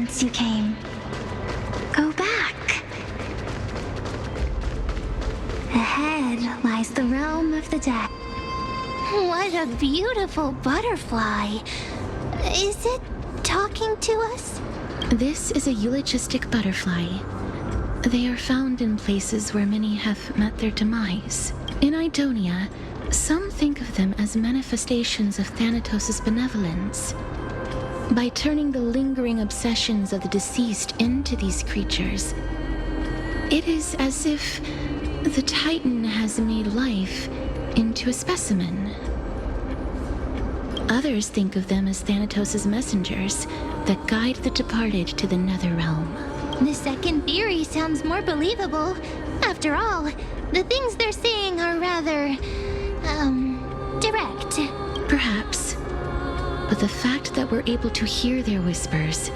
whence you came. Go back. Ahead lies the realm of the dead. What a beautiful butterfly. Is it talking to us? This is a eulogistic butterfly. They are found in places where many have met their demise. In Idonia, some think of them as manifestations of Thanatos' benevolence. By turning the lingering obsessions of the deceased into these creatures, it is as if the Titan has made life into a specimen. Others think of them as Thanatos' messengers that guide the departed to the Netherrealm. The second theory sounds more believable. After all, the things they're saying are rather, direct. Perhaps. But the fact that we're able to hear their whispers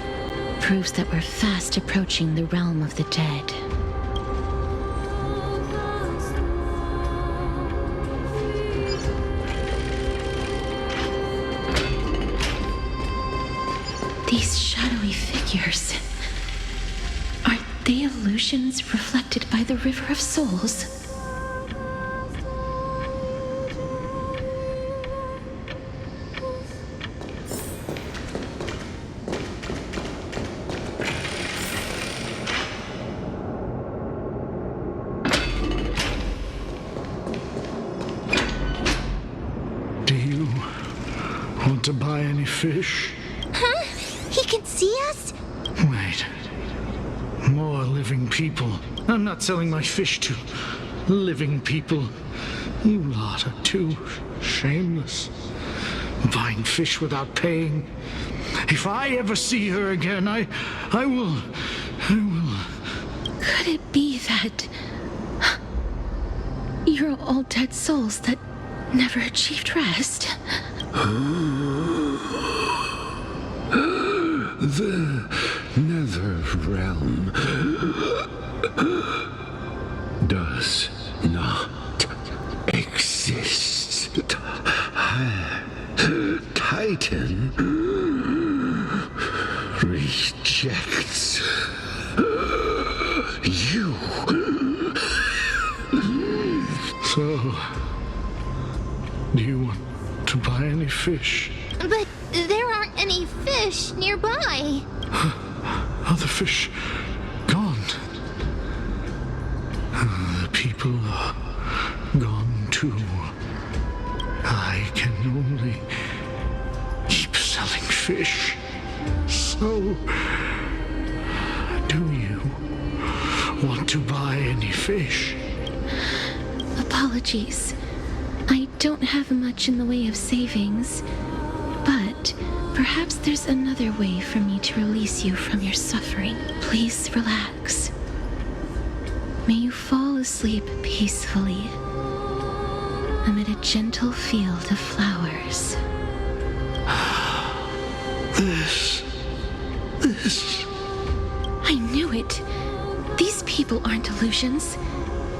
proves that we're fast approaching the realm of the dead. These shadowy figures, are they illusions reflected by the River of Souls? Do you want to buy any fish? Huh? He can see us? Wait. More living people. I'm not selling my fish to living people. You lot are too shameless. Buying fish without paying. If I ever see her again, I will... Could it be that you're all dead souls that never achieved rest? The Nether Realm does not exist. Titan rejects you. So, do you want to buy any fish? But there aren't any fish nearby. Other fish gone. The people are gone too. I can only keep selling fish. So, do you want to buy any fish? Apologies. I don't have much in the way of savings, but perhaps there's another way for me to release you from your suffering. Please relax. May you fall asleep peacefully amid a gentle field of flowers. This... I knew it. These people aren't illusions.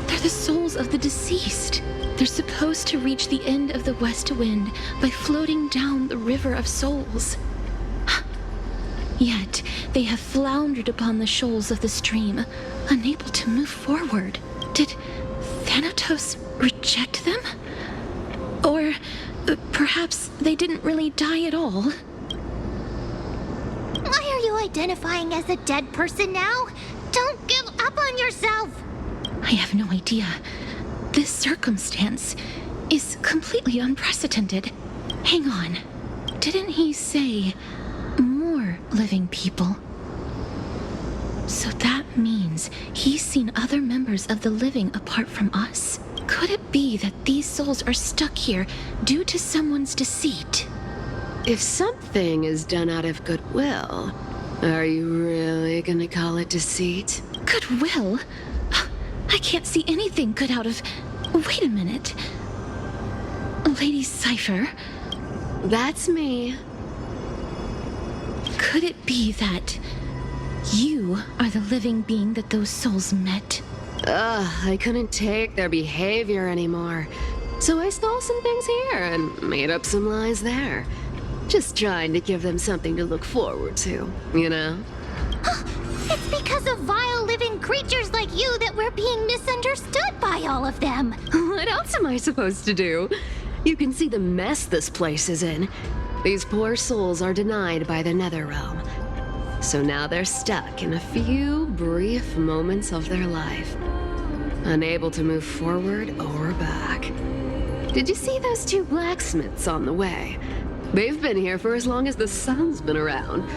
They're the souls of the deceased. They're supposed to reach the end of the west wind by floating down the River of Souls. Yet, they have floundered upon the shoals of the stream, unable to move forward. Did Thanatos reject them? Or perhaps they didn't really die at all? Why are you identifying as a dead person now? Don't give up on yourself! I have no idea. This circumstance is completely unprecedented. Hang on. Didn't he say more living people? So that means he's seen other members of the living apart from us? Could it be that these souls are stuck here due to someone's deceit? If something is done out of goodwill, are you really gonna call it deceit? Goodwill? I can't see anything good out of... Wait a minute. Lady Cypher? That's me. Could it be that you are the living being that those souls met? I couldn't take their behavior anymore. So I stole some things here and made up some lies there. Just trying to give them something to look forward to, you know? It's because of vile living creatures like you that we're being misunderstood by all of them. What else am I supposed to do? You can see the mess this place is in. These poor souls are denied by the Netherrealm. So now they're stuck in a few brief moments of their life, unable to move forward or back. Did you see those two blacksmiths on the way? They've been here for as long as the sun's been around,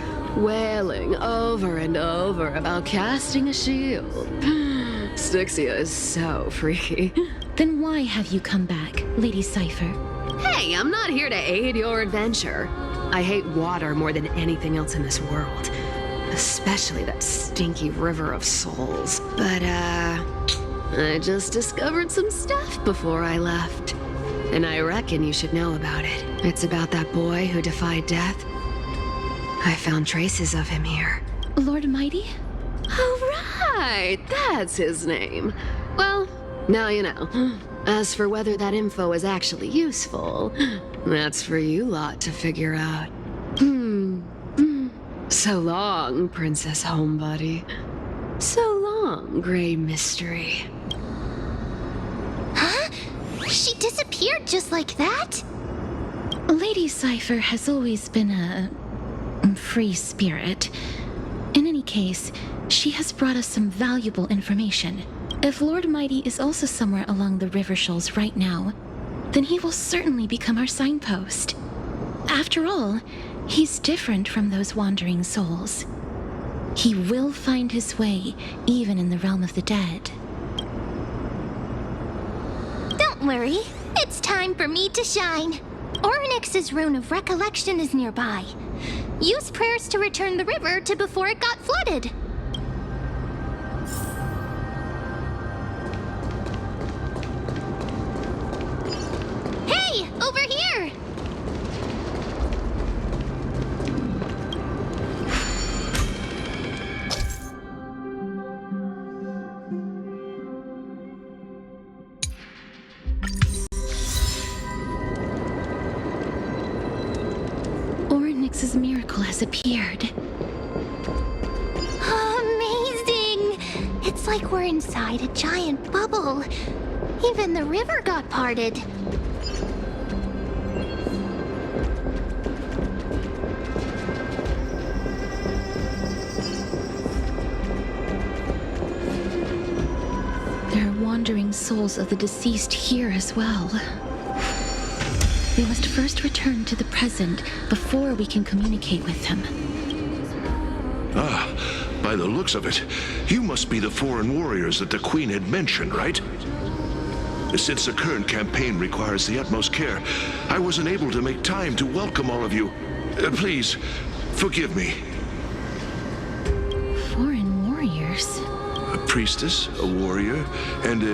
wailing over and over about casting a shield. Styxia is so freaky. Then why have you come back, Lady Cypher? Hey, I'm not here to aid your adventure. I hate water more than anything else in this world. Especially that stinky river of souls. But, I just discovered some stuff before I left. And I reckon you should know about it. It's about that boy who defied death. I found traces of him here. Lord Mighty? Oh, right! That's his name. Well, now you know. As for whether that info is actually useful, that's for you lot to figure out. So long, Princess Homebody. So long, Grey Mystery. Huh? She disappeared just like that? Lady Cypher has always been a free spirit. In any case, she has brought us some valuable information. If Lord Mighty is also somewhere along the river shoals right now, then he will certainly become our signpost. After all, he's different from those wandering souls. He will find his way, even in the realm of the dead. Don't worry. It's time for me to shine. Ornyx's rune of recollection is nearby. Use prayers to return the river to before it got flooded. Hey, over here! Ornyx's miracle has appeared. Amazing! It's like we're inside a giant bubble. Even the river got parted. There are wandering souls of the deceased here as well. We must first return to the present before we can communicate with them. Ah, by the looks of it, you must be the foreign warriors that the Queen had mentioned, right? Since the current campaign requires the utmost care, I wasn't able to make time to welcome all of you. Please, forgive me. Foreign warriors? A priestess, a warrior, and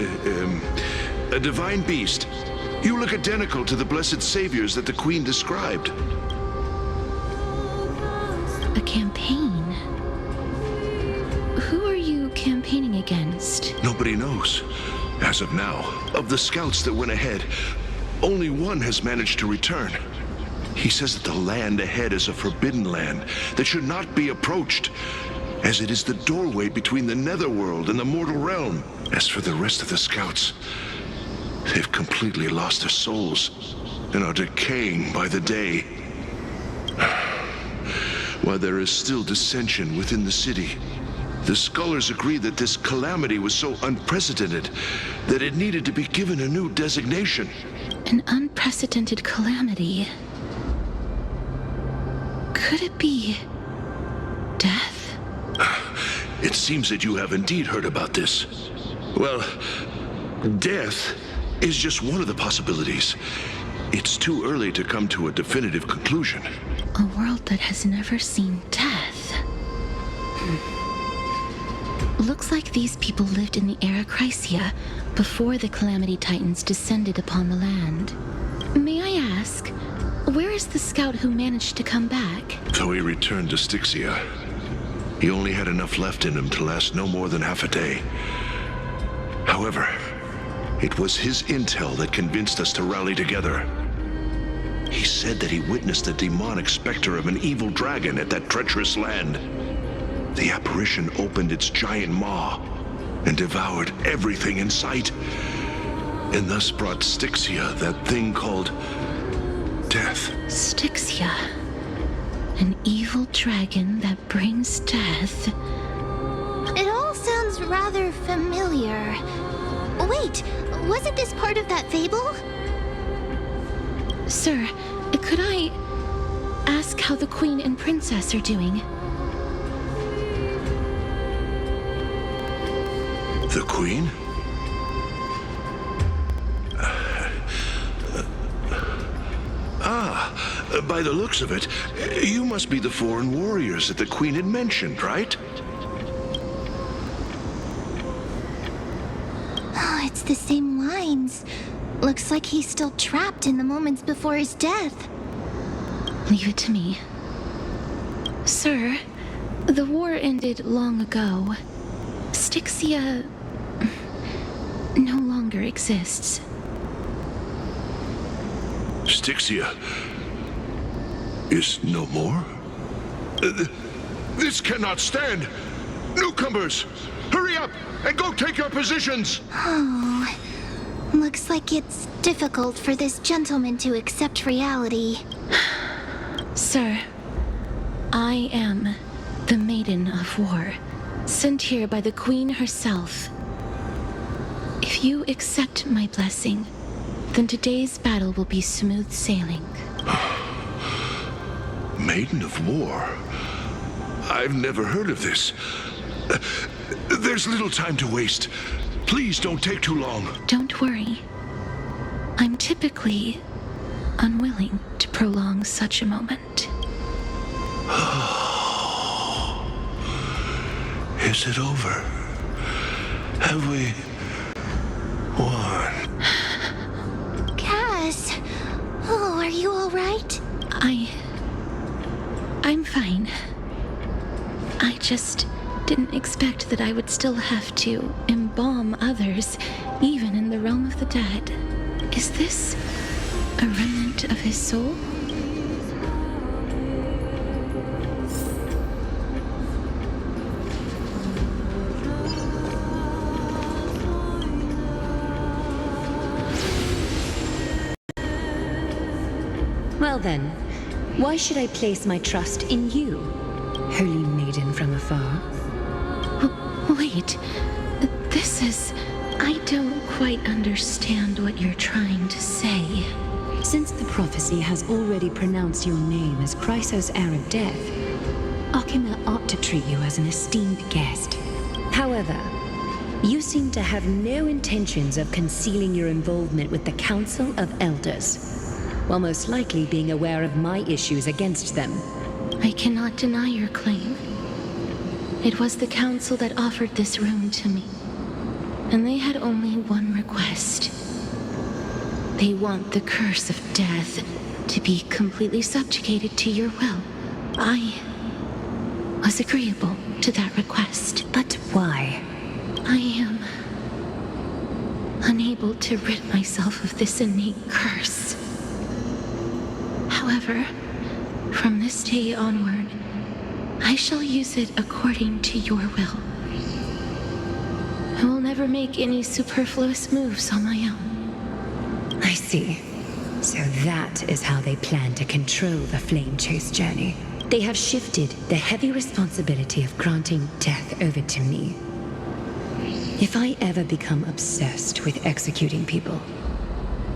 a divine beast. You look identical to the blessed saviors that the Queen described. A campaign? Who are you campaigning against? Nobody knows. As of now, of the scouts that went ahead, only one has managed to return. He says that the land ahead is a forbidden land that should not be approached, as it is the doorway between the netherworld and the mortal realm. As for the rest of the scouts, they've completely lost their souls and are decaying by the day. While there is still dissension within the city, the scholars agree that this calamity was so unprecedented that it needed to be given a new designation. An unprecedented calamity. Could it be death? It seems that you have indeed heard about this. Well, death is just one of the possibilities. It's too early to come to a definitive conclusion. A world that has never seen death. Looks like these people lived in the era Chrysia before the Calamity Titans descended upon the land. May I ask, where is the scout who managed to come back? Though he returned to Styxia, he only had enough left in him to last no more than half a day. However, it was his intel that convinced us to rally together. He said that he witnessed the demonic specter of an evil dragon at that treacherous land. the apparition opened its giant maw and devoured everything in sight, and thus brought Styxia that thing called death. Styxia. An evil dragon that brings death. It all sounds rather familiar. Wait, wasn't this part of that fable? Sir, could I ask how the Queen and Princess are doing? The Queen? By the looks of it, you must be the foreign warriors that the Queen had mentioned, right? Oh, it's the same lines. Looks like he's still trapped in the moments before his death. Leave it to me. Sir, the war ended long ago. Styxia no longer exists. Styxia is no more? This cannot stand! Newcomers, hurry up and go take your positions! Oh, looks like it's difficult for this gentleman to accept reality. Sir, I am the Maiden of War, sent here by the Queen herself. If you accept my blessing, then today's battle will be smooth sailing. Maiden of War? I've never heard of this. There's little time to waste. Please don't take too long. Don't worry. I'm typically unwilling to prolong such a moment. Is it over? Have we won? Cass! Oh, are you alright? I'm fine. I just didn't expect that I would still have to embalm others, even in the realm of the dead. Is this a remnant of his soul? Well then, why should I place my trust in you, holy maiden from afar? Wait, this is... I don't quite understand what you're trying to say. Since the prophecy has already pronounced your name as Chrysos, heir of death, Akima ought to treat you as an esteemed guest. However, you seem to have no intentions of concealing your involvement with the Council of Elders, while most likely being aware of my issues against them. I cannot deny your claim. It was the council that offered this room to me, and they had only one request. They want the curse of death to be completely subjugated to your will. I was agreeable to that request. But why? I am unable to rid myself of this innate curse. However, from this day onward, I shall use it according to your will. I will never make any superfluous moves on my own. I see. So that is how they plan to control the Flame Chase journey. They have shifted the heavy responsibility of granting death over to me. If I ever become obsessed with executing people,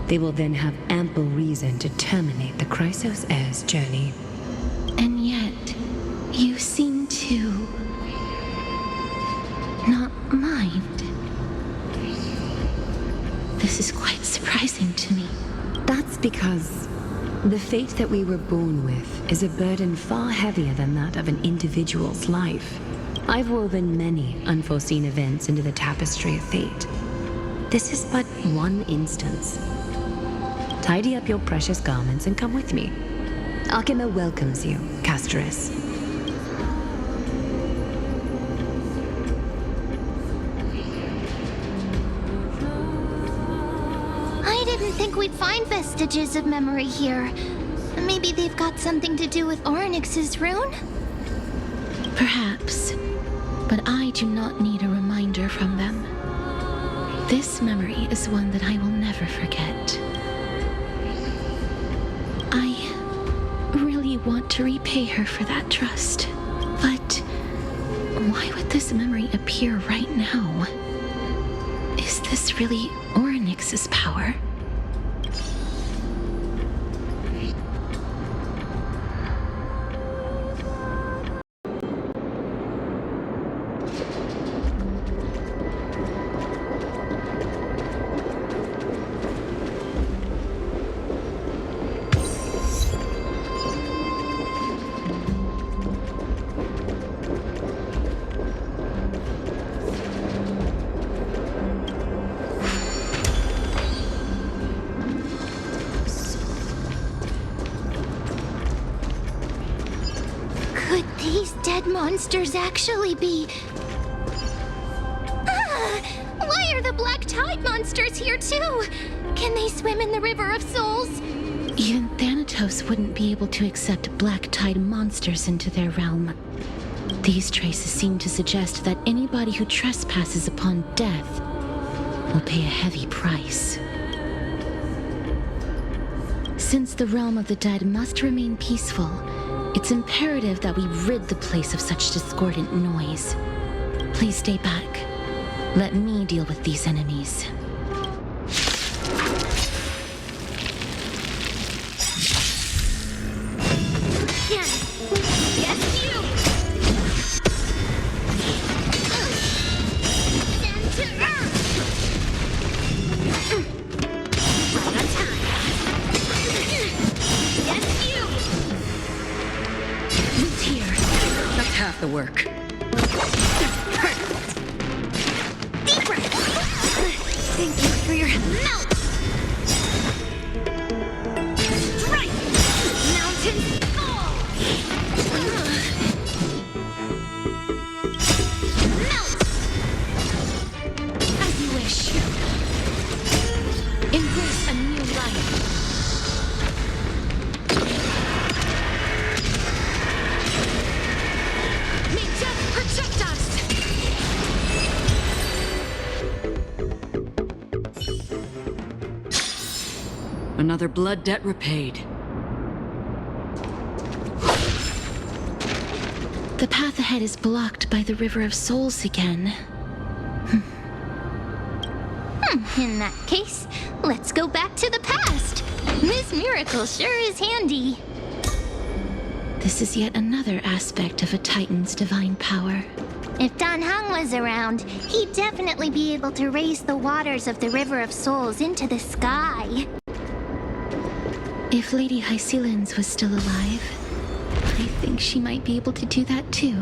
they will then have ample reason to terminate the Chrysos heir's journey. And yet, you seem to not mind. This is quite surprising to me. That's because the fate that we were born with is a burden far heavier than that of an individual's life. I've woven many unforeseen events into the tapestry of fate. This is but one instance. Tidy up your precious garments and come with me. Akima welcomes you, Castorice. I didn't think we'd find vestiges of memory here. Maybe they've got something to do with Orynyx's rune? Perhaps. but I do not need a reminder from them. This memory is one that I will never forget. I really want to repay her for that trust, but why would this memory appear right now? Is this really Orynyx's power? Monsters actually be... Why are the Black Tide monsters here too? Can they swim in the River of Souls? Even Thanatos wouldn't be able to accept Black Tide monsters into their realm. These traces seem to suggest that anybody who trespasses upon death will pay a heavy price. Since the realm of the dead must remain peaceful, it's imperative that we rid the place of such discordant noise. Please stay back. Let me deal with these enemies. The work. Deep breath. Thank you for your melt. Strike. Mountain fall. Melt. As you wish. Embrace a new life. Another blood debt repaid. The path ahead is blocked by the River of Souls again. In that case, let's go back to the past. This miracle sure is handy. This is yet another aspect of a Titan's divine power. If Dan Heng was around, he'd definitely be able to raise the waters of the River of Souls into the sky. If Lady Hycelens was still alive, I think she might be able to do that too.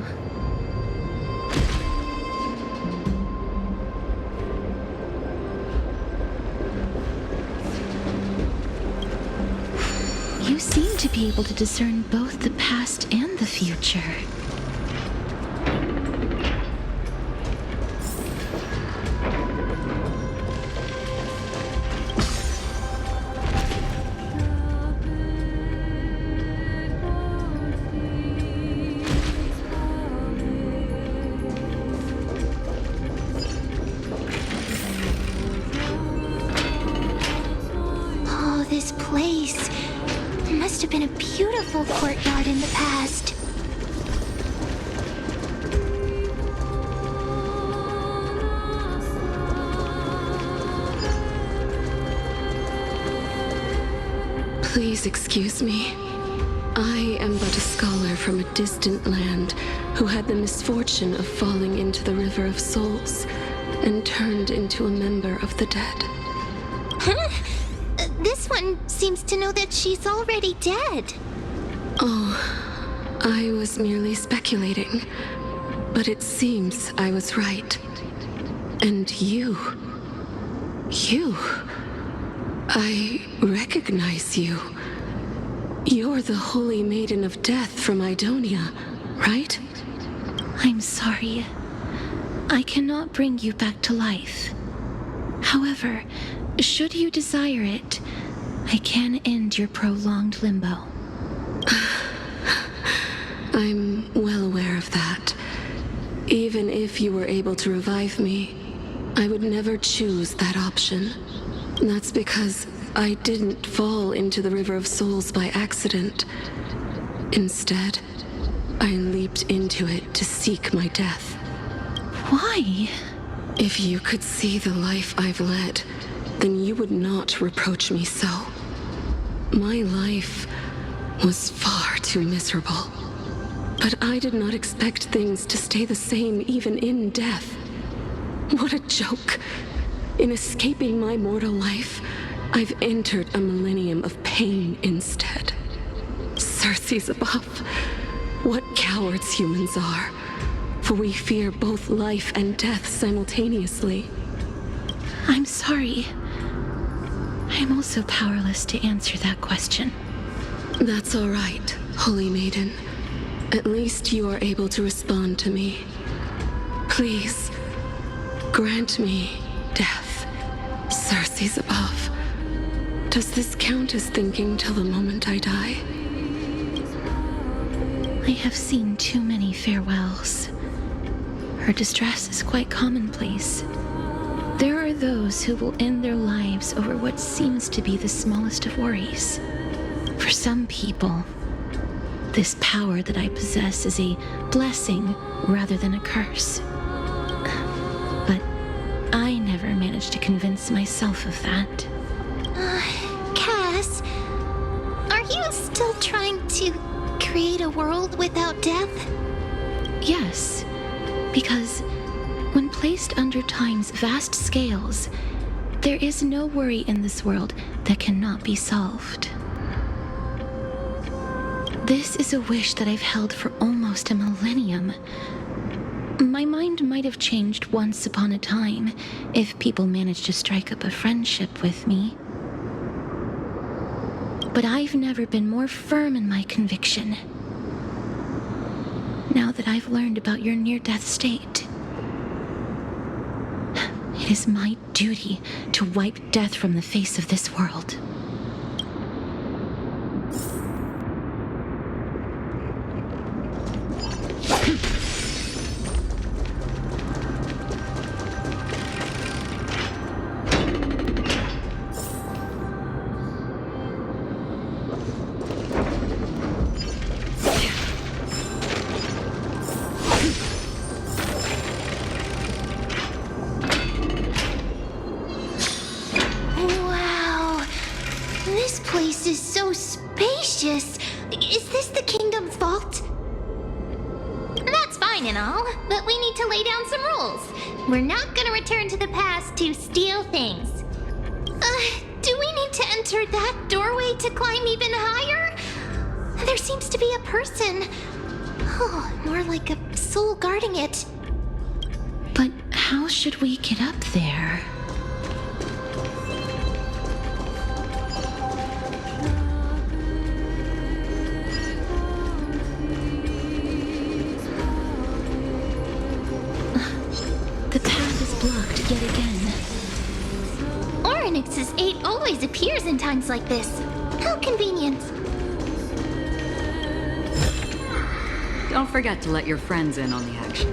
You seem to be able to discern both the past and the future. This place must have been a beautiful courtyard in the past. Please excuse me. I am but a scholar from a distant land who had the misfortune of falling into the River of Souls and turned into a member of the dead. Huh? This one seems to know that she's already dead. Oh, I was merely speculating, but it seems I was right. And you, I recognize you. You're the Holy Maiden of Death from Idonia, right? I'm sorry. I cannot bring you back to life. However, should you desire it, I can end your prolonged limbo. I'm well aware of that. Even if you were able to revive me, I would never choose that option. That's because I didn't fall into the River of Souls by accident. Instead, I leaped into it to seek my death. Why? If you could see the life I've led, then you would not reproach me so. My life was far too miserable. But I did not expect things to stay the same even in death. What a joke. In escaping my mortal life, I've entered a millennium of pain instead. Circe's above. What cowards humans are. For we fear both life and death simultaneously. I'm sorry. I'm also powerless to answer that question. That's all right, Holy Maiden. At least you are able to respond to me. Please, grant me death. Circe's above. Does this count as thinking till the moment I die? I have seen too many farewells. Her distress is quite commonplace. There are those who will end their lives over what seems to be the smallest of worries. For some people, this power that I possess is a blessing rather than a curse. But I never managed to convince myself of that. Cass, are you still trying to create a world without death? Yes, because when placed under time's vast scales, there is no worry in this world that cannot be solved. This is a wish that I've held for almost a millennium. My mind might have changed once upon a time if people managed to strike up a friendship with me. But I've never been more firm in my conviction. Now that I've learned about your near-death state, it is my duty to wipe death from the face of this world. Wow, this place is so spacious. Is this the kingdom's vault? That's fine and all, but we need to lay down some rules. We're not gonna return to the past to steal things. Do we need to enter that doorway to climb even higher? There seems to be a person. Oh, more like a soul guarding it. But how should we get up there? The path is blocked yet again. Oryx's 8 always appears in times like this. How convenient. Don't forget to let your friends in on the action.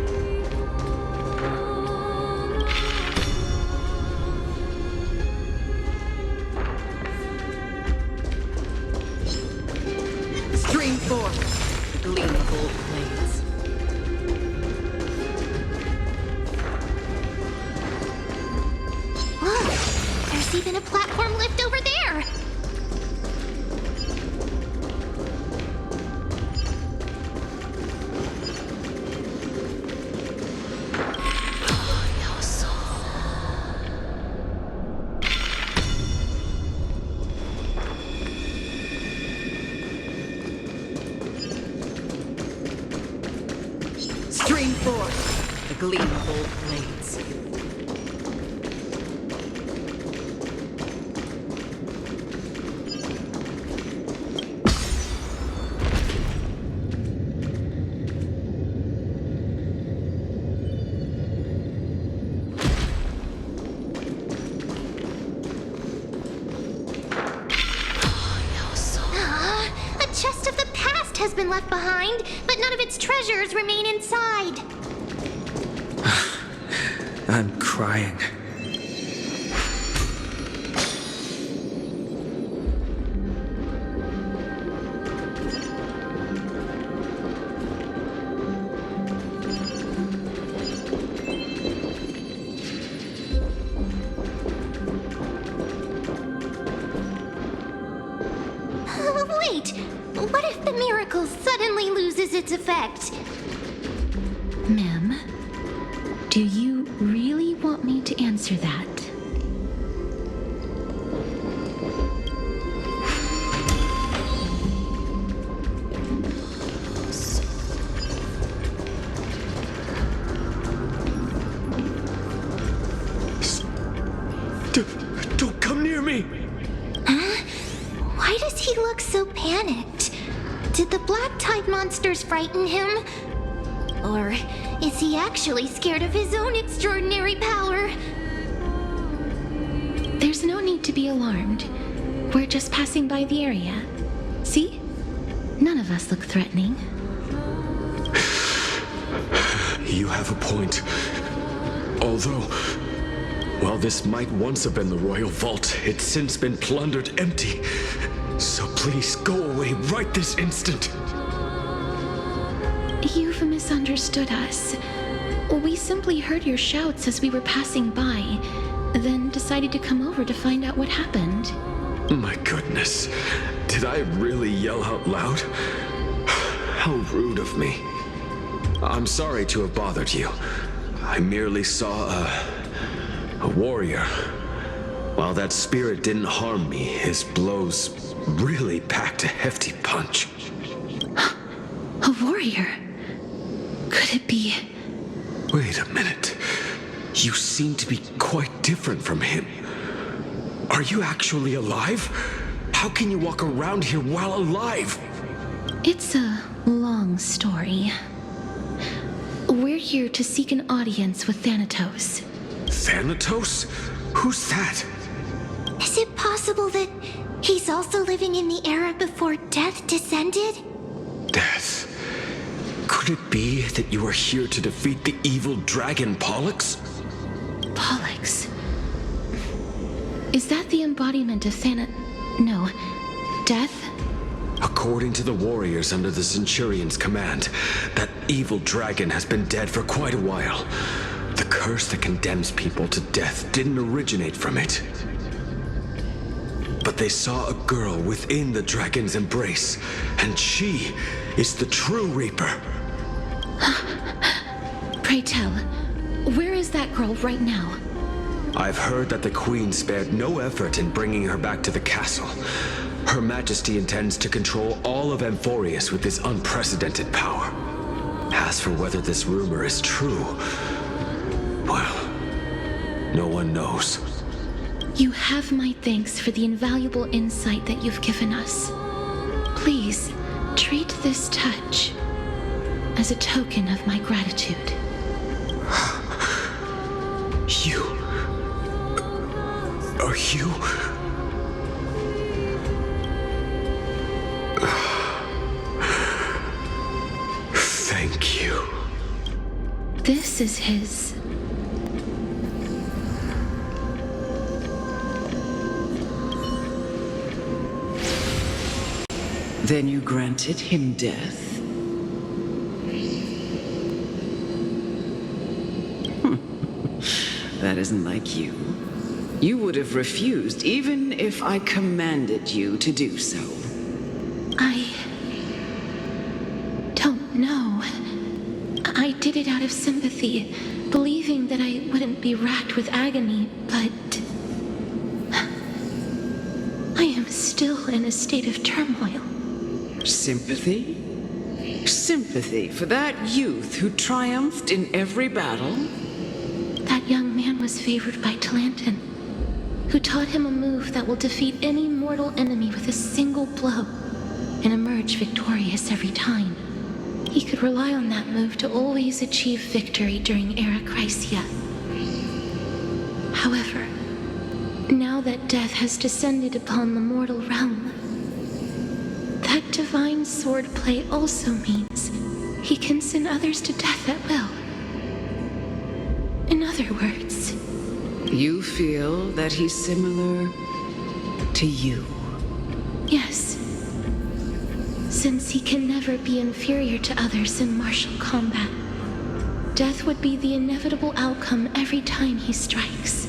Stream forth, the gleam of old blades. Look, there's even a platform lift over there. Stream forth, the gleam of old blades. A chest of the past has been left behind, but none of its treasures remain inside. I'm crying. Wait! What if the miracle suddenly loses its effect? Ma'am, do you really want me to answer that? Don't come near me! Why does he look so panicked? Did the black tide monsters frighten him? Or is he actually scared of his own extraordinary power? There's no need to be alarmed. We're just passing by the area. See? None of us look threatening. You have a point. Although, while this might once have been the royal vault, it's since been plundered empty. So please go away right this instant. You've misunderstood us. We simply heard your shouts as we were passing by, then decided to come over to find out what happened. My goodness. Did I really yell out loud? How rude of me. I'm sorry to have bothered you. I merely saw a warrior. While that spirit didn't harm me, his blows really packed a hefty punch. A warrior? Could it be? Wait a minute. You seem to be quite different from him. Are you actually alive? How can you walk around here while alive? It's a long story. We're here to seek an audience with Thanatos. Thanatos? Who's that? Is it possible that he's also living in the era before death descended? Death? Could it be that you are here to defeat the evil dragon Pollux? Pollux? Is that the embodiment of No. Death? According to the warriors under the Centurion's command, that evil dragon has been dead for quite a while. The curse that condemns people to death didn't originate from it. But they saw a girl within the dragon's embrace, and she is the true Reaper. Pray tell, where is that girl right now? I've heard that the Queen spared no effort in bringing her back to the castle. Her Majesty intends to control all of Amphoreus with this unprecedented power. As for whether this rumor is true, well, no one knows. You have my thanks for the invaluable insight that you've given us. Please, treat this touch as a token of my gratitude. You... Are you... Thank you. This is his... Then you granted him death? That isn't like you. You would have refused even if I commanded you to do so. I don't know. I did it out of sympathy, believing that I wouldn't be racked with agony, but I am still in a state of turmoil. Sympathy? Sympathy for that youth who triumphed in every battle? That young man was favored by Talantin, who taught him a move that will defeat any mortal enemy with a single blow and emerge victorious every time. He could rely on that move to always achieve victory during Era Chrysia. However, now that death has descended upon the mortal realm, that divine swordplay also means he can send others to death at will. In other other words. You feel that he's similar to you? Yes. Since he can never be inferior to others in martial combat, death would be the inevitable outcome every time he strikes.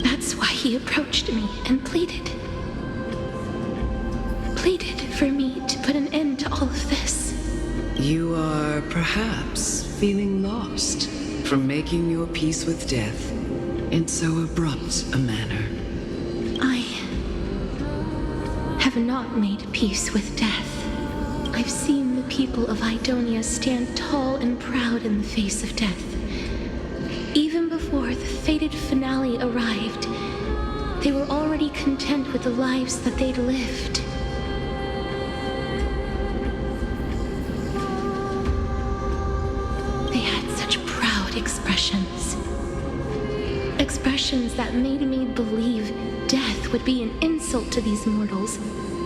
That's why he approached me and pleaded. Pleaded for me to put an end to all of this. You are perhaps feeling lost from making your peace with death in so abrupt a manner. I have not made peace with death. I've seen the people of Idonia stand tall and proud in the face of death. Even before the fated finale arrived, they were already content with the lives that they'd lived. They had such proud expressions. Expressions that made me believe death would be an insult to these mortals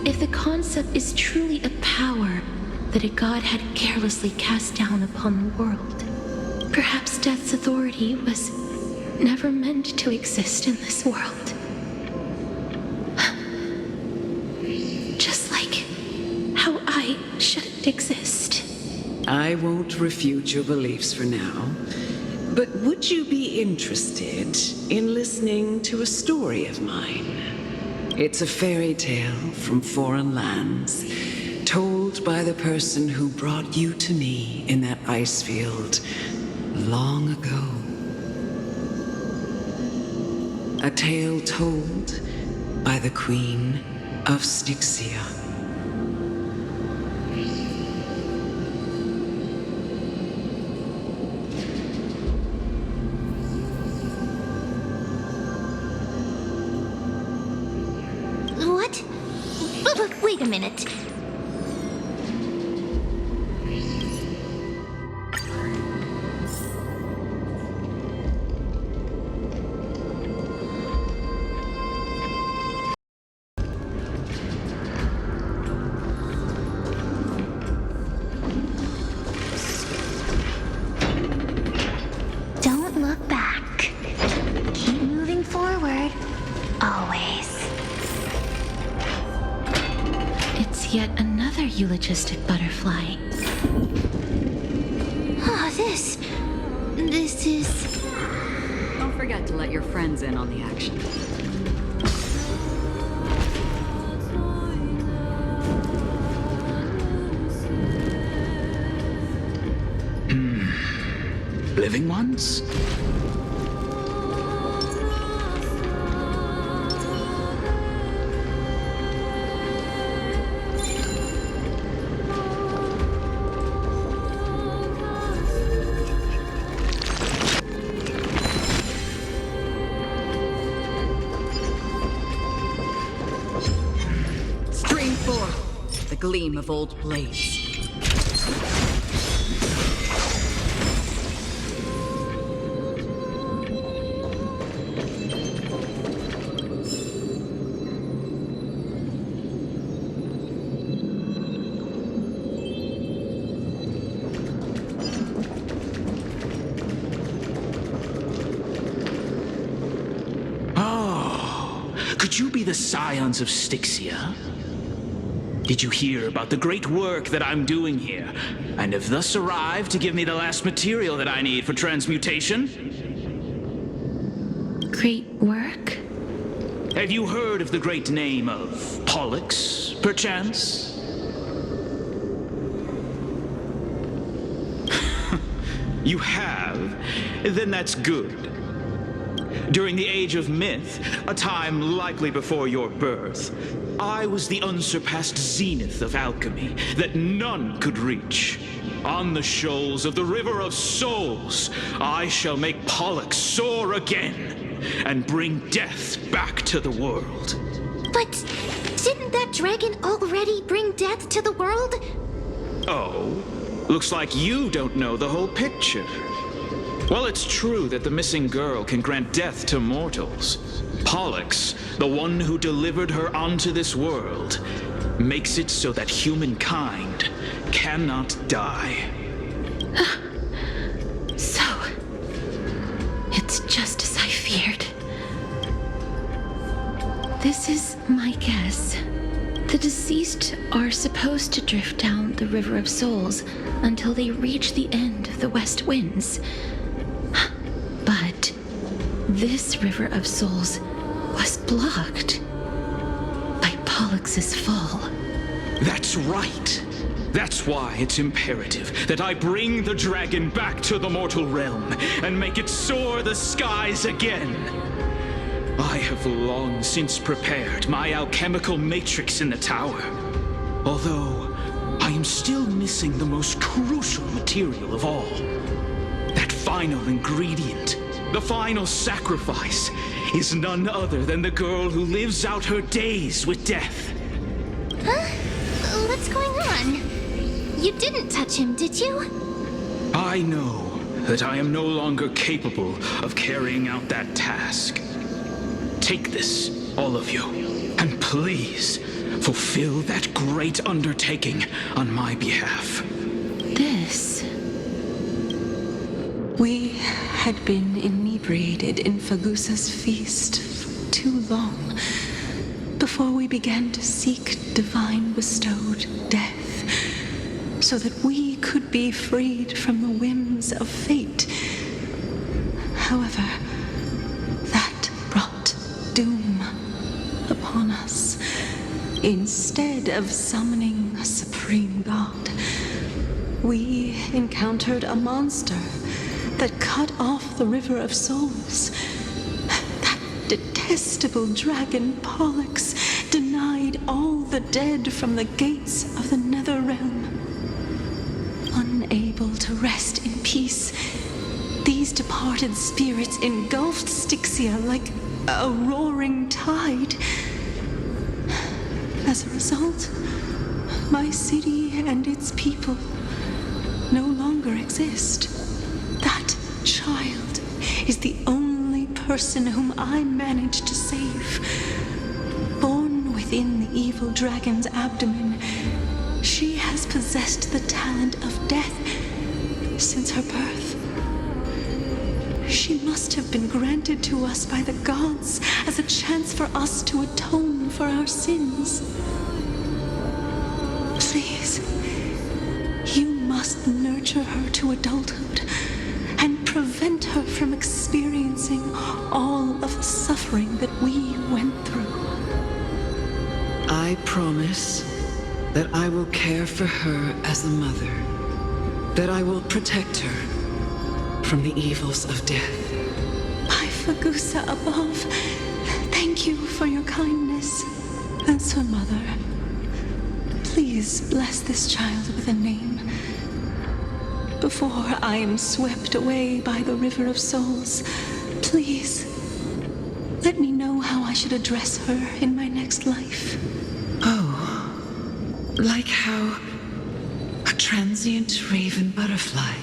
if the concept is truly a power that a god had carelessly cast down upon the world. Perhaps death's authority was never meant to exist in this world. Just like how I shouldn't exist. I won't refute your beliefs for now, but would you be interested in listening to a story of mine? It's a fairy tale from foreign lands, told by the person who brought you to me in that ice field long ago. A tale told by the Queen of Styxia. What? Wait a minute. Don't look back. Keep moving forward. Always. It's yet another eulogistic butterfly. Oh, this is... Don't forget to let your friends in on the action. Living ones? Stream forth the gleam of old blades. Could you be the scions of Styxia? Did you hear about the great work that I'm doing here, and have thus arrived to give me the last material that I need for transmutation? Great work? Have you heard of the great name of Pollux, perchance? You have? Then that's good. During the Age of Myth, a time likely before your birth, I was the unsurpassed zenith of alchemy that none could reach. On the shoals of the River of Souls, I shall make Pollux soar again and bring death back to the world. But didn't that dragon already bring death to the world? Oh, looks like you don't know the whole picture. Well, it's true that the missing girl can grant death to mortals. Pollux, the one who delivered her onto this world, makes it so that humankind cannot die. This is my guess. The deceased are supposed to drift down the River of Souls until they reach the end of the West Winds. But this River of Souls was blocked by Pollux's fall. That's right. That's why it's imperative that I bring the dragon back to the mortal realm and make it soar the skies again. I have long since prepared my alchemical matrix in the tower, although I am still missing the most crucial material of all. That final ingredient, the final sacrifice, is none other than the girl who lives out her days with death. Huh? What's going on? You didn't touch him, did you? I know that I am no longer capable of carrying out that task. Take this, all of you, and please fulfill that great undertaking on my behalf. This... We had been inebriated in Fagusa's feast for too long before we began to seek divine bestowed death, so that we could be freed from the whims of fate. However, that brought doom upon us. Instead of summoning a supreme god, we encountered a monster that cut off the River of Souls. That detestable dragon Pollux denied all the dead from the gates of the Netherrealm. Unable to rest in peace, these departed spirits engulfed Styxia like a roaring tide. As a result, my city and its people no longer exist. That child is the only person whom I managed to save. Born within the evil dragon's abdomen, she has possessed the talent of death since her birth. She must have been granted to us by the gods as a chance for us to atone for our sins. Please, you must nurture her to adulthood and prevent her from experiencing all of the suffering that we went through. I promise that I will care for her as a mother, that I will protect her from the evils of death. By Fagusa above, thank you for your kindness. As her mother, please bless this child with a name before I am swept away by the River of Souls. Please, let me know how I should address her in my next life. Oh, like how a transient raven butterfly,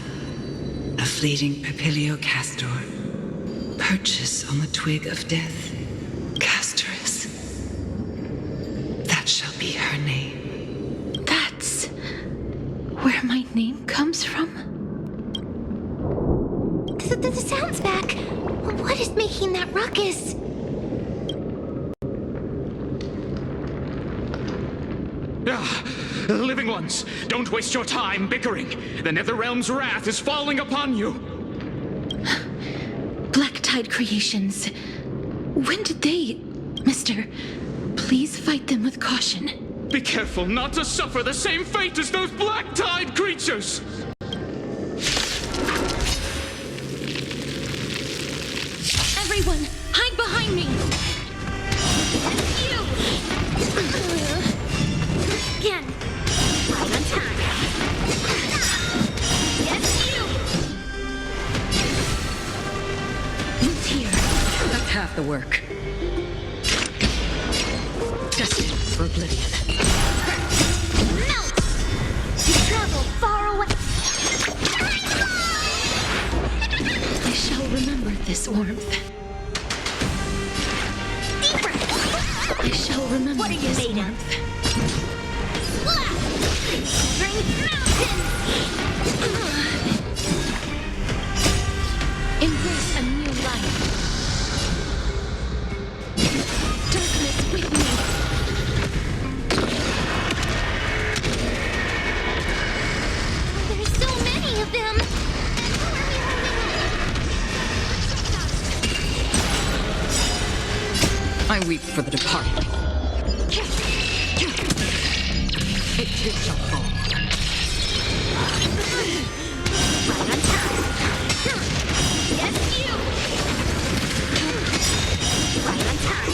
a fleeting papilio castor, perches on the twig of death. Castorice. That shall be her name. That's where my name comes from? The sound's back. What is making that ruckus? Living ones, don't waste your time bickering. The Netherrealm's wrath is falling upon you. Black Tide creations. When did they... Mister, please fight them with caution. Be careful not to suffer the same fate as those Black Tide creatures! Everyone, hide behind me! You! Again. Right on time. Yes, you! Who's here? That's half the work. Destined for oblivion. Melt! You travel far away. I shall remember this warmth. Deeper! I shall remember What are you this made of? warmth. Bring mountains! Embrace a new life. Darkness weep for the departed. It too shall fall. Right on time. Yes, you! Right on time.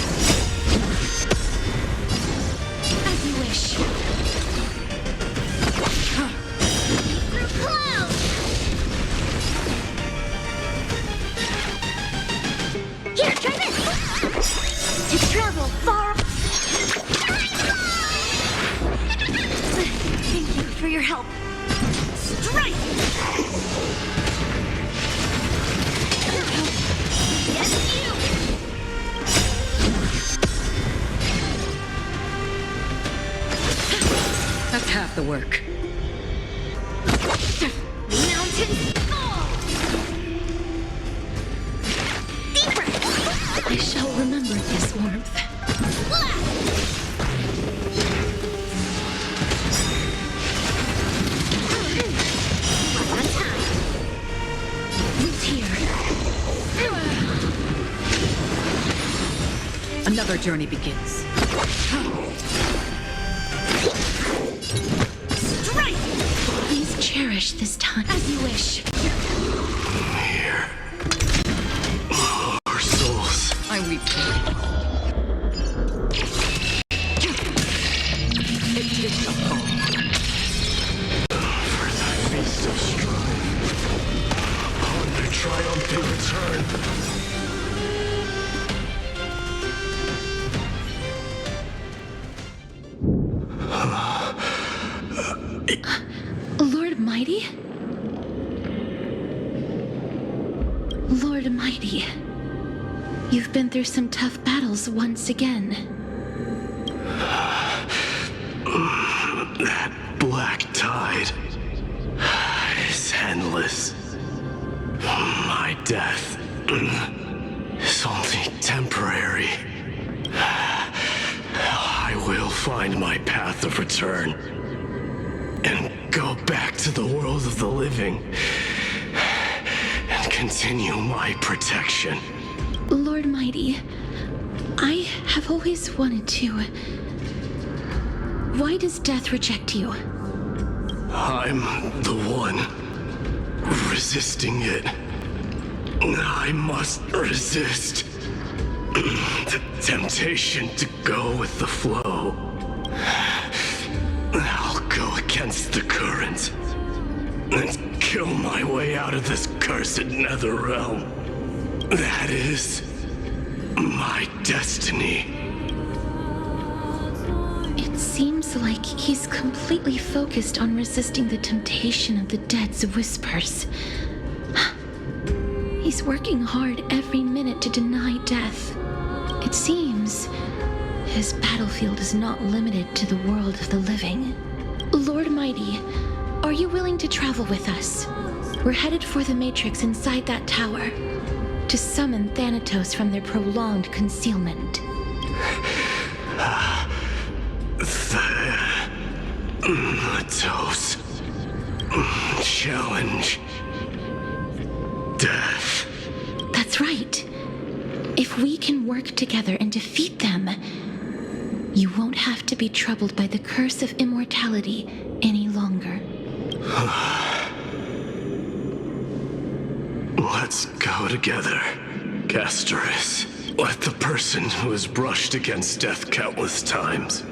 As you wish. Through clouds! Here, try this! To travel far... Thank you for your help. Strike! Yes, you! That's half the work. Mountains fall! Deeper! I shall remember this warmth. Right on time. Who's here? Another journey begins. Strike! Please cherish this time. As you wish. Here. Our souls. I weep for you. It too shall fall. For thy feast of strife. On the triumphant return. Lord Mighty? Lord Mighty, you've been through some tough battles once again. That black tide is endless. My death is only temporary. I will find my path of return and go back to the world of the living and continue my protection. Lord Mighty, I have always wanted to. Why does death reject you? I'm the one resisting it. I must resist the temptation to go with the flow. I'll go against the current and kill my way out of this cursed nether realm. That is my destiny. It seems like he's completely focused on resisting the temptation of the dead's whispers. He's working hard every minute to deny death. It seems his battlefield is not limited to the world of the living. Lord Mighty, are you willing to travel with us? We're headed for the Matrix inside that tower to summon Thanatos from their prolonged concealment. Thanatos. Challenge. Death. That's right. If we can work together and defeat them, you won't have to be troubled by the curse of immortality any longer. Let's go together, Castorice. Let the person who has brushed against death countless times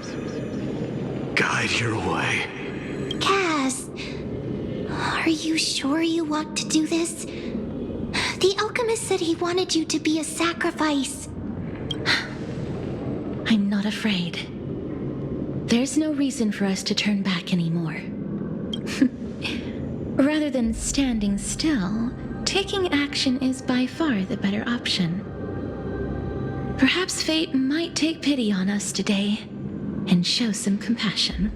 guide your way. Cass, are you sure you want to do this? The alchemist said he wanted you to be a sacrifice. I'm not afraid. There's no reason for us to turn back anymore. Rather than standing still, taking action is by far the better option. Perhaps fate might take pity on us today and show some compassion.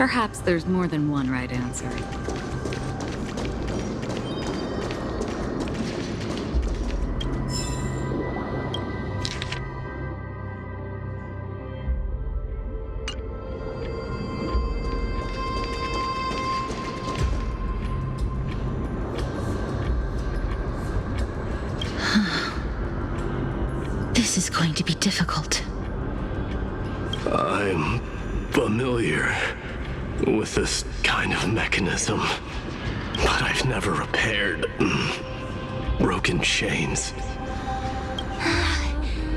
Perhaps there's more than one right answer. This is going to be difficult. I'm familiar with this kind of mechanism, but I've never repaired broken chains.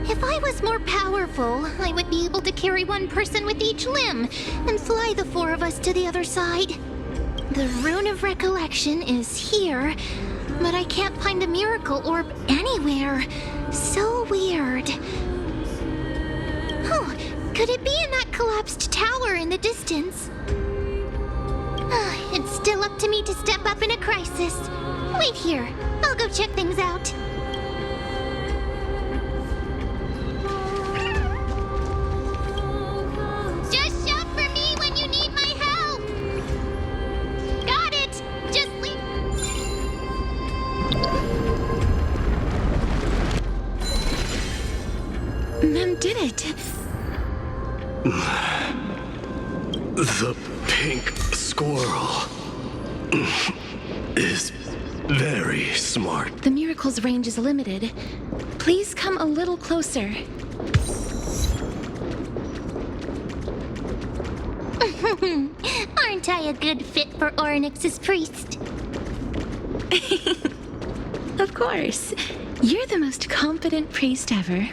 If I was more powerful, I would be able to carry one person with each limb and fly the four of us to the other side. The Rune of Recollection is here, but I can't find the miracle orb anywhere. So weird. Oh, could it be in that collapsed tower in the distance? It's still up to me to step up in a crisis. Wait here. I'll go check things out. Just shout for me when you need my help. Got it. Just leave. Mem did it. The pink squirrel is very smart. The miracle's range is limited. Please come a little closer. Aren't I a good fit for Orynyx's priest? Of course. You're the most competent priest ever.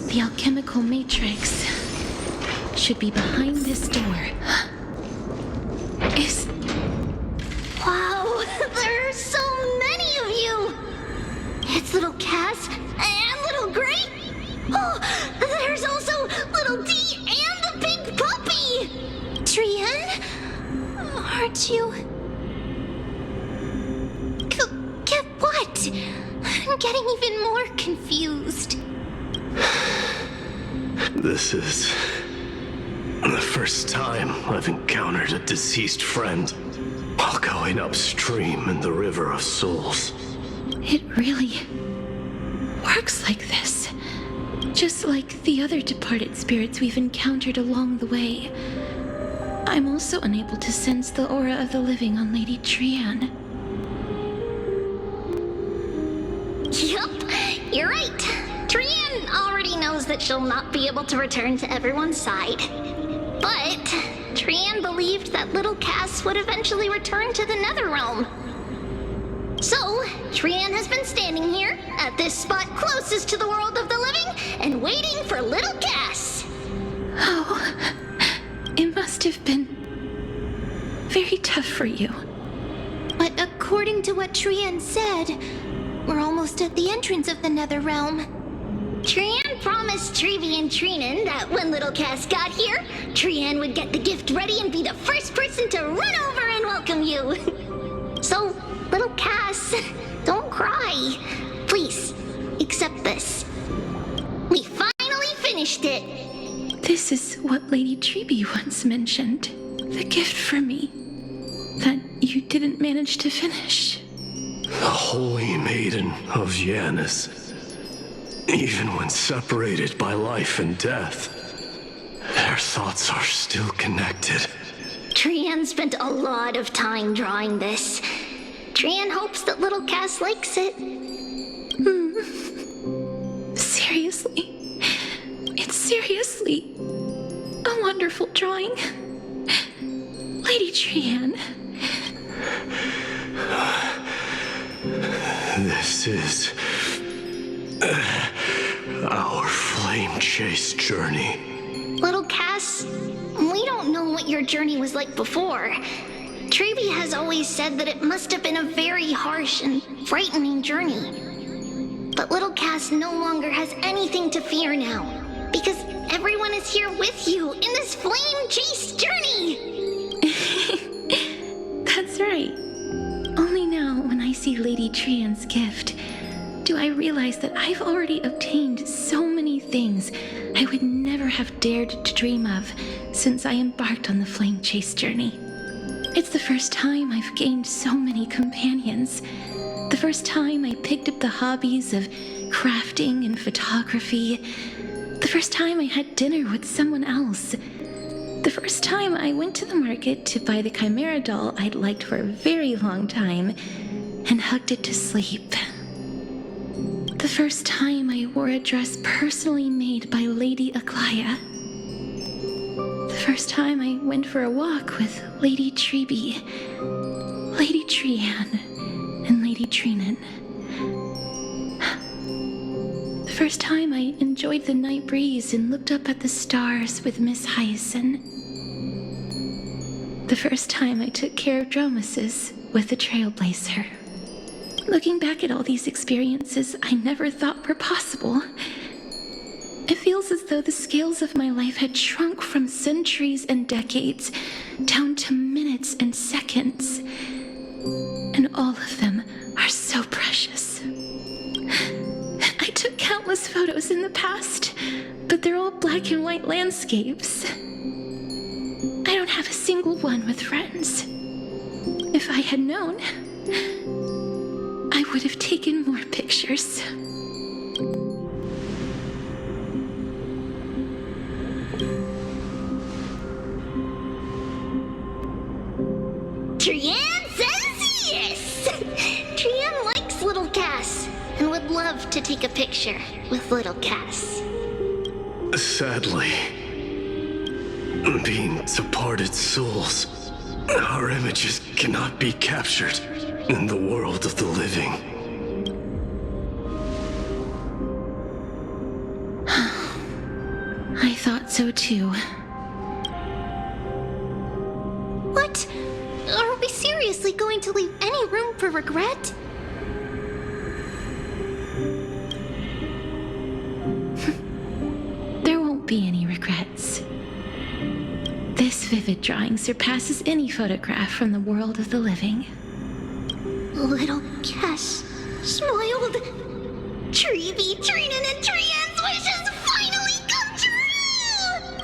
The alchemical matrix should be behind this door. Is... Wow, there are so many of you! It's little Cass and little Gray. Oh, there's also little D and the pink puppy! Trian? Aren't you... Get what? I'm getting even more confused. This is the first time I've encountered a deceased friend while going upstream in the River of Souls. It really works like this. Just like the other departed spirits we've encountered along the way. I'm also unable to sense the aura of the living on Lady Trian. Yup, you're right. Trian already knows that she'll not be able to return to everyone's side. But Trian believed that little Cass would eventually return to the Netherrealm. So, Trian has been standing here, at this spot closest to the world of the living, and waiting for little Cass. Oh, it must have been very tough for you. But according to what Trian said, we're almost at the entrance of the Netherrealm. Trian promised Trevi and Trinan that when little Cass got here, Trian would get the gift ready and be the first person to run over and welcome you. So, little Cass, don't cry. Please, accept this. We finally finished it. This is what Lady Trevi once mentioned. The gift for me that you didn't manage to finish. The Holy Maiden of Janus. Even when separated by life and death, their thoughts are still connected. Trian spent a lot of time drawing this. Trian hopes that little Cass likes it. Seriously? It's seriously a wonderful drawing. Lady Trian. This is our flame chase journey. Little Cass, we don't know what your journey was like before. Trevi has always said that it must have been a very harsh and frightening journey. But little Cass no longer has anything to fear now. Because everyone is here with you in this flame chase journey! That's right. Only now, when I see Lady Trian's gift, do I realize that I've already obtained so many things I would never have dared to dream of since I embarked on the flame chase journey. It's the first time I've gained so many companions. The first time I picked up the hobbies of crafting and photography. The first time I had dinner with someone else. The first time I went to the market to buy the Chimera doll I'd liked for a very long time and hugged it to sleep. The first time I wore a dress personally made by Lady Aglaya. The first time I went for a walk with Lady Treeby, Lady Trian, and Lady Trinan. The first time I enjoyed the night breeze and looked up at the stars with Miss Hyacinth. The first time I took care of Dromesis with the Trailblazer. Looking back at all these experiences I never thought were possible, it feels as though the scales of my life had shrunk from centuries and decades down to minutes and seconds. And all of them are so precious. I took countless photos in the past, but they're all black and white landscapes. I don't have a single one with friends. If I had known, I would have taken more pictures. Trian says yes! Trian likes little Cass and would love to take a picture with little Cass. Sadly, being departed souls, our images cannot be captured in the world of the living. I thought so too. What? Are we seriously going to leave any room for regret? There won't be any regrets. This vivid drawing surpasses any photograph from the world of the living. Little Cass smiled. Treeby, Trinan, and Trian's wishes finally come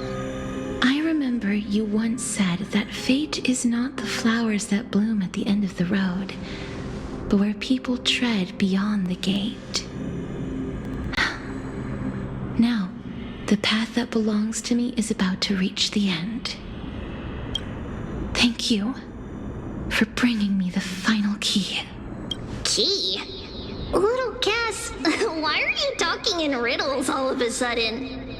true! I remember you once said that fate is not the flowers that bloom at the end of the road, but where people tread beyond the gate. Now, the path that belongs to me is about to reach the end. Thank you for bringing me the final key. Key? Little Cass, why are you talking in riddles all of a sudden?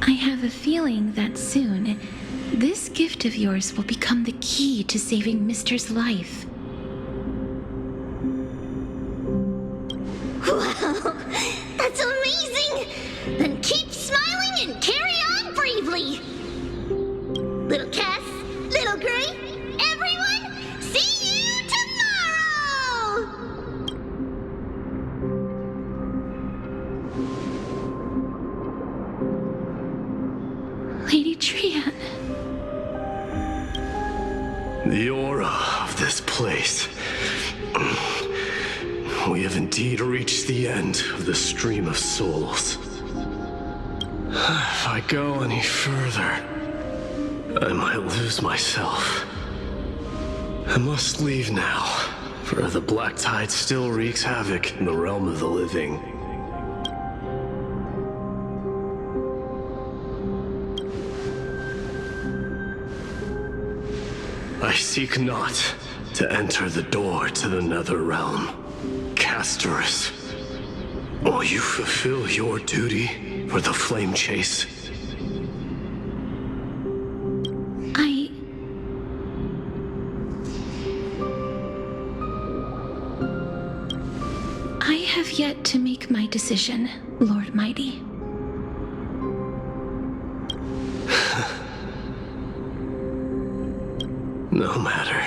I have a feeling that soon, this gift of yours will become the key to saving Mister's life. Wow, that's amazing! Then keep smiling and carry on bravely! Little Cass, Little Gray, everyone, see you tomorrow! Lady Trian. The aura of this place. We have indeed reached the end of the stream of souls. If I go any further, I might lose myself. I must leave now, for the black tide still wreaks havoc in the realm of the living. I seek not to enter the door to the nether realm. Castorice, will you fulfill your duty for the flame chase? I have yet to make my decision, Lord Mighty. No matter.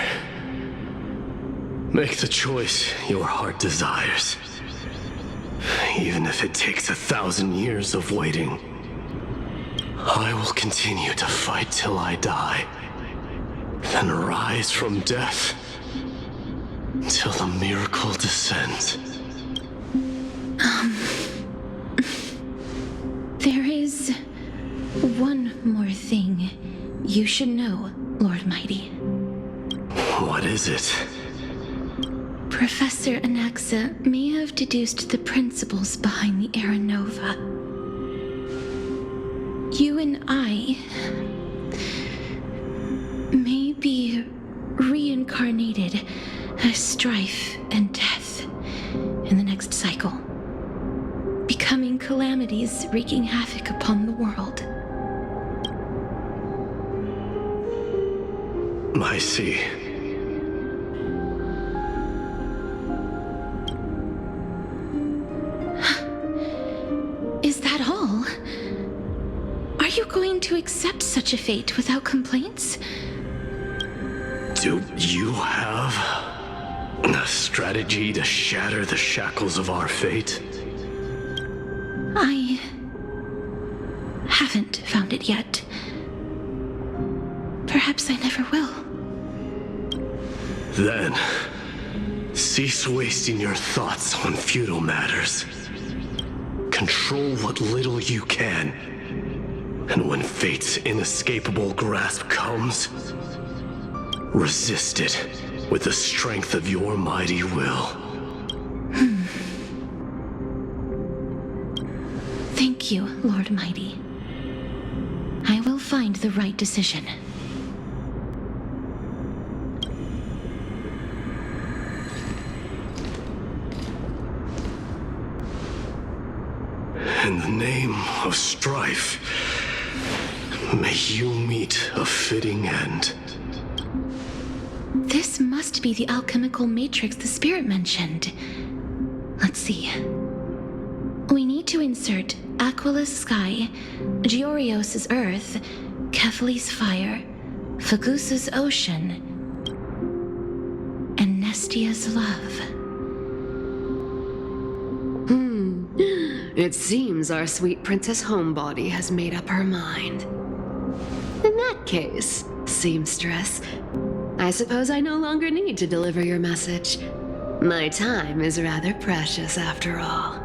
Make the choice your heart desires. Even if it takes 1,000 years of waiting, I will continue to fight till I die, then rise from death till the miracle descends. There is one more thing you should know, Lord Mighty. What is it? Professor Anaxa may have deduced the principles behind the Era Nova. You and I may be reincarnated as strife and death in the next cycle, becoming calamities wreaking havoc upon the world. I see. Is that all? Are you going to accept such a fate without complaints? Do you have a strategy to shatter the shackles of our fate? I haven't found it yet. Perhaps I never will. Then, cease wasting your thoughts on futile matters. Control what little you can. And when fate's inescapable grasp comes, resist it with the strength of your mighty will. Thank you, Lord Mighty. I will find the right decision. In the name of strife, may you meet a fitting end. This must be the alchemical matrix the spirit mentioned. Let's see. We need to insert Aquila's sky, Georios' earth, Kephali's fire, Fagusa's ocean, and Nestia's love. It seems our sweet Princess Homebody has made up her mind. In that case, seamstress, I suppose I no longer need to deliver your message. My time is rather precious after all.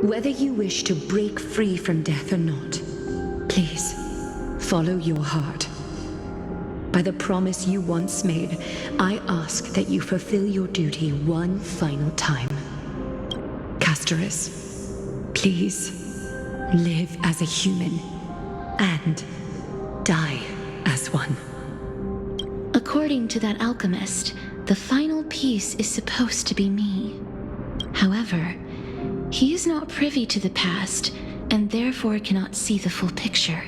Whether you wish to break free from death or not, please follow your heart. By the promise you once made, I ask that you fulfill your duty one final time. Castorice, please live as a human and die as one. According to that alchemist, the final piece is supposed to be me. However, he is not privy to the past and therefore cannot see the full picture.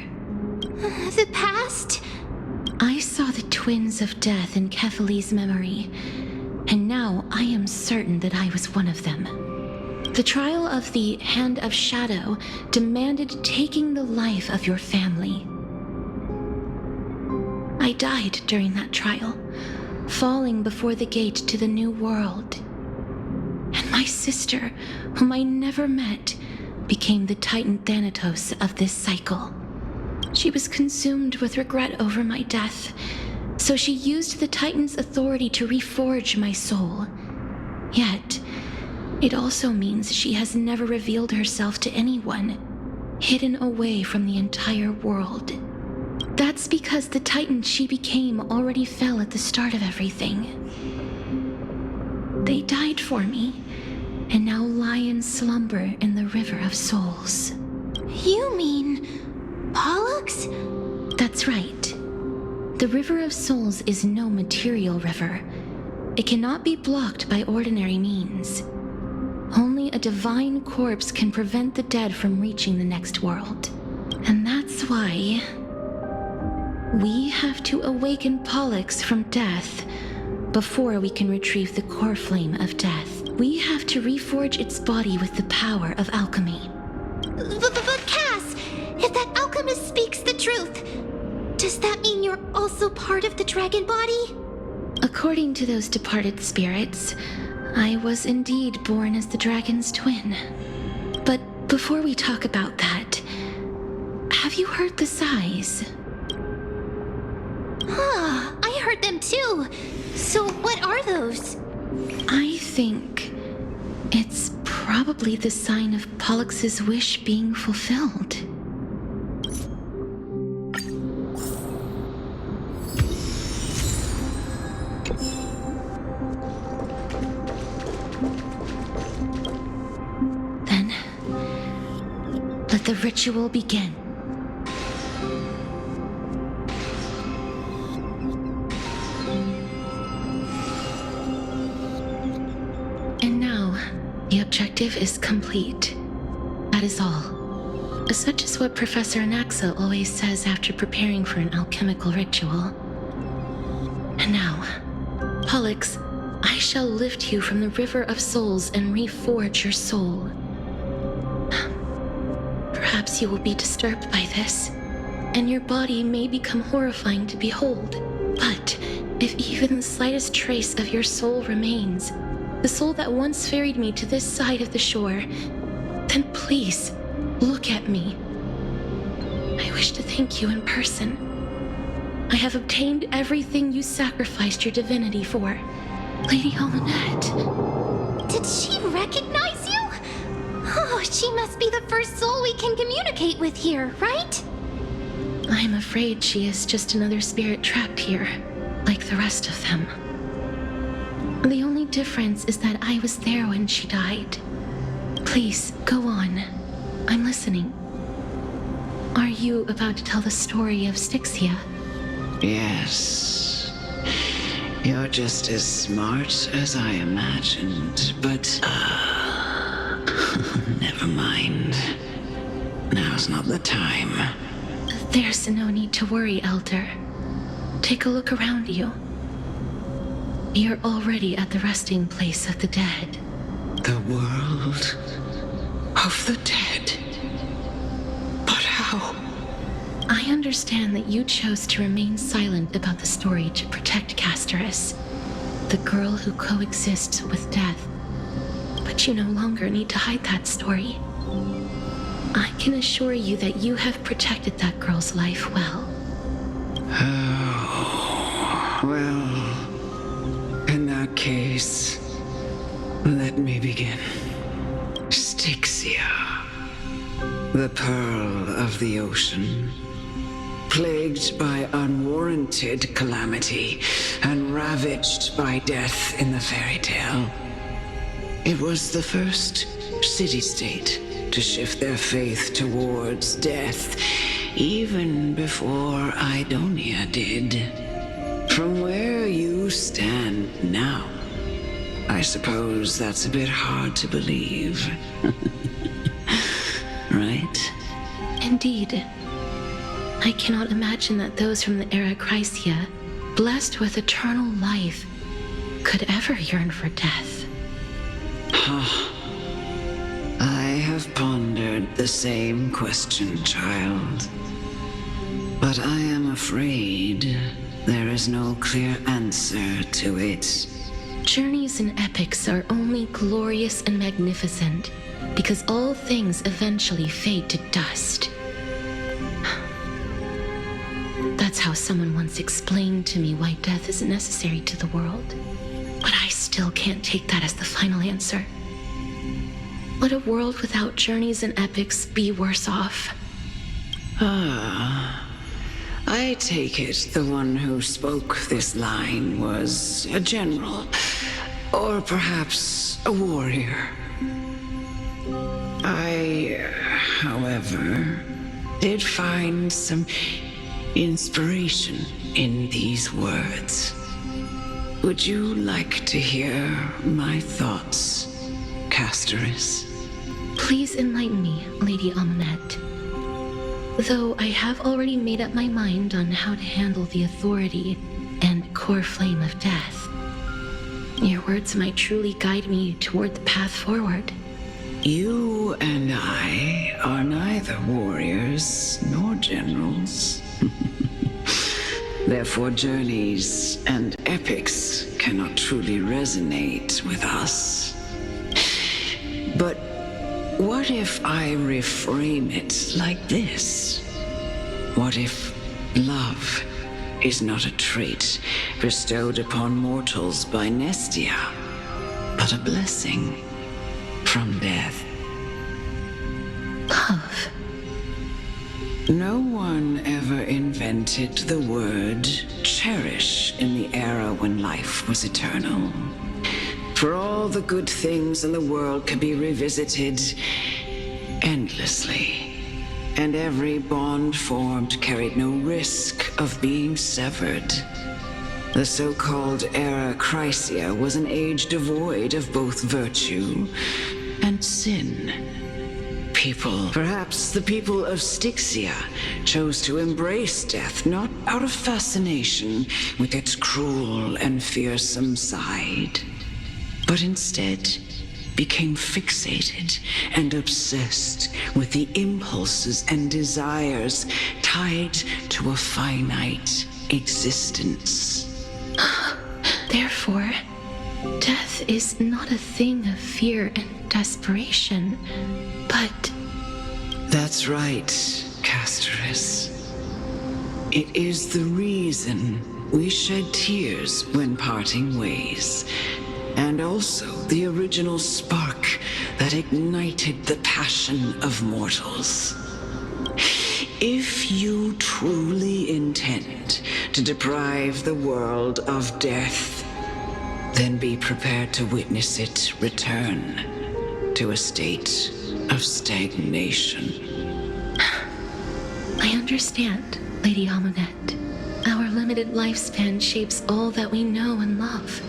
The past? I saw the twins of death in Kephali's memory, and now I am certain that I was one of them. The trial of the Hand of Shadow demanded taking the life of your family. I died during that trial, falling before the gate to the new world. And my sister, whom I never met, became the Titan Thanatos of this cycle. She was consumed with regret over my death, so she used the Titan's authority to reforge my soul. Yet, it also means she has never revealed herself to anyone, hidden away from the entire world. That's because the Titan she became already fell at the start of everything. They died for me, and now lie in slumber in the River of Souls. You mean Pollux? That's right. The River of Souls is no material river. It cannot be blocked by ordinary means. Only a divine corpse can prevent the dead from reaching the next world. And that's why we have to awaken Pollux from death before we can retrieve the core flame of death. We have to reforge its body with the power of alchemy. But Cass, if that alchemist speaks the truth, does that mean you're also part of the dragon body? According to those departed spirits, I was indeed born as the dragon's twin. But before we talk about that, have you heard the sighs? I heard them too. So what are those? I think it's probably the sign of Pollux's wish being fulfilled. Then, let the ritual begin. The objective is complete. That is all. Such is what Professor Anaxa always says after preparing for an alchemical ritual. And now, Pollux, I shall lift you from the river of souls and reforge your soul. Perhaps you will be disturbed by this, and your body may become horrifying to behold. But if even the slightest trace of your soul remains, the soul that once ferried me to this side of the shore, then please, look at me. I wish to thank you in person. I have obtained everything you sacrificed your divinity for. Lady Almanette. Did she recognize you? Oh, she must be the first soul we can communicate with here, right? I'm afraid she is just another spirit trapped here, like the rest of them. The only difference is that I was there when she died. Please, go on. I'm listening. Are you about to tell the story of Styxia? Yes. You're just as smart as I imagined, but... never mind. Now's not the time. There's no need to worry, Elder. Take a look around you. You're already at the resting place of the dead. The world of the dead? But how? I understand that you chose to remain silent about the story to protect Castorice, the girl who coexists with death. But you no longer need to hide that story. I can assure you that you have protected that girl's life well. Oh, well... in that case, let me begin. Styxia, the pearl of the ocean, plagued by unwarranted calamity and ravaged by death in the fairy tale. It was the first city-state to shift their faith towards death, even before Idonia did. From where you stand now, I suppose that's a bit hard to believe. Right? Indeed. I cannot imagine that those from the era Chrysia, blessed with eternal life, could ever yearn for death. I have pondered the same question, child. But I am afraid there is no clear answer to it. Journeys and epics are only glorious and magnificent because all things eventually fade to dust. That's how someone once explained to me why death is necessary to the world. But I still can't take that as the final answer. Would a world without journeys and epics be worse off? I take it the one who spoke this line was a general, or perhaps a warrior. I, however, did find some inspiration in these words. Would you like to hear my thoughts, Castorice? Please enlighten me, Lady Almanette. Though I have already made up my mind on how to handle the authority and core flame of death. Your words might truly guide me toward the path forward. You and I are neither warriors nor generals. Therefore, journeys and epics cannot truly resonate with us. But what if I reframe it like this? What if love is not a trait bestowed upon mortals by Nestia, but a blessing from death? Love. No one ever invented the word cherish in the era when life was eternal. For all the good things in the world could be revisited endlessly, and every bond formed carried no risk of being severed. The so-called Era Chrysia was an age devoid of both virtue and sin. People, perhaps the people of Styxia, chose to embrace death not out of fascination with its cruel and fearsome side, but instead became fixated and obsessed with the impulses and desires tied to a finite existence. Therefore, death is not a thing of fear and desperation, but... That's right, Castorice. It is the reason we shed tears when parting ways, and also the original spark that ignited the passion of mortals. If you truly intend to deprive the world of death, then be prepared to witness it return to a state of stagnation. I understand, Lady Amunet. Our limited lifespan shapes all that we know and love.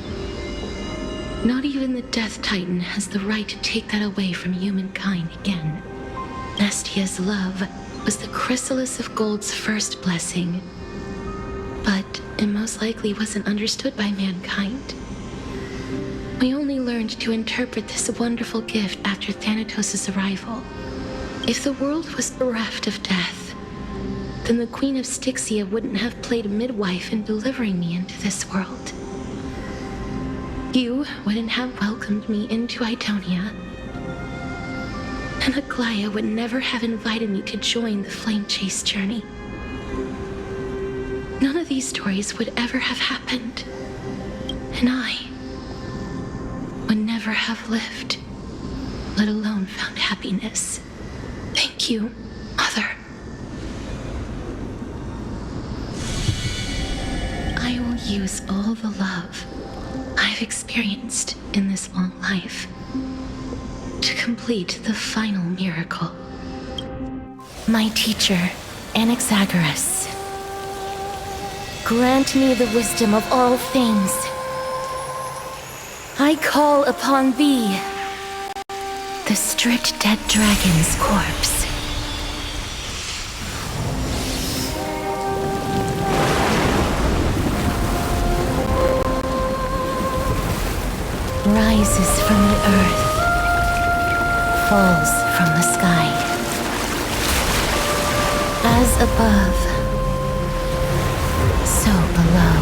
Not even the Death Titan has the right to take that away from humankind again. Nestia's love was the chrysalis of Gold's first blessing, but it most likely wasn't understood by mankind. We only learned to interpret this wonderful gift after Thanatos' arrival. If the world was bereft of death, then the Queen of Styxia wouldn't have played midwife in delivering me into this world. You wouldn't have welcomed me into Idonia, and Aglaia would never have invited me to join the Flame Chase journey. None of these stories would ever have happened, and I would never have lived, let alone found happiness. Thank you, Mother. I will use all the love I've experienced in this long life to complete the final miracle. My teacher, Anaxagoras, grant me the wisdom of all things. I call upon thee, the stripped dead dragon's corpse. Rises from the earth, falls from the sky. As above, so below.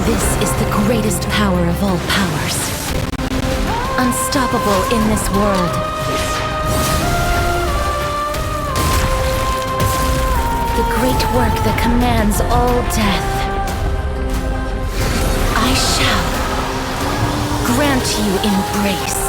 This is the greatest power of all powers. Unstoppable in this world. The great work that commands all death. I shall grant you embrace.